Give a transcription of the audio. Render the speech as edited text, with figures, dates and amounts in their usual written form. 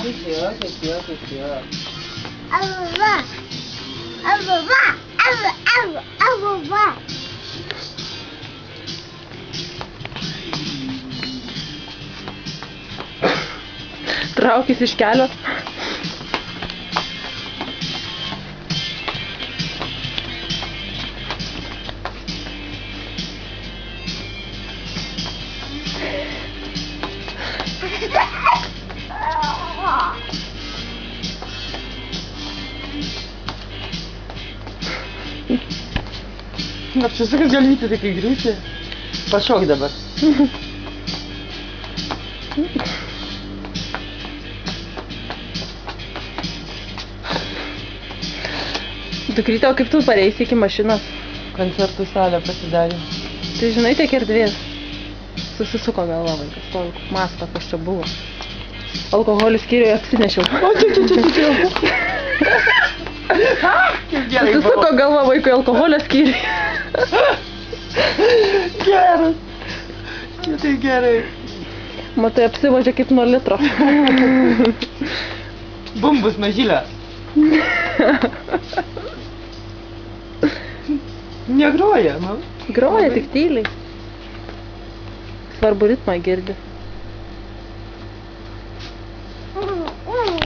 Kiek. Traukis iš kelio. Apsisukas galvyti, tai kai griūti. Pašok dabar. Dukryte, o kaip tu pareisi iki mašinos? Koncertų salę pasidarė. Tai žinai, tiek erdvės. Susisuko galva vaikas, to masto, kas čia buvo. Alkoholį skyriuje apsinešiau. Susisuko galva vaikui alkoholio skyriuje. Geras. Tai gerai. Matai, apsivažė kaip nuo litro. Bumbus mažylė. Negroja, nu. Groja tik tyliai. Svarbu ritmą girdi.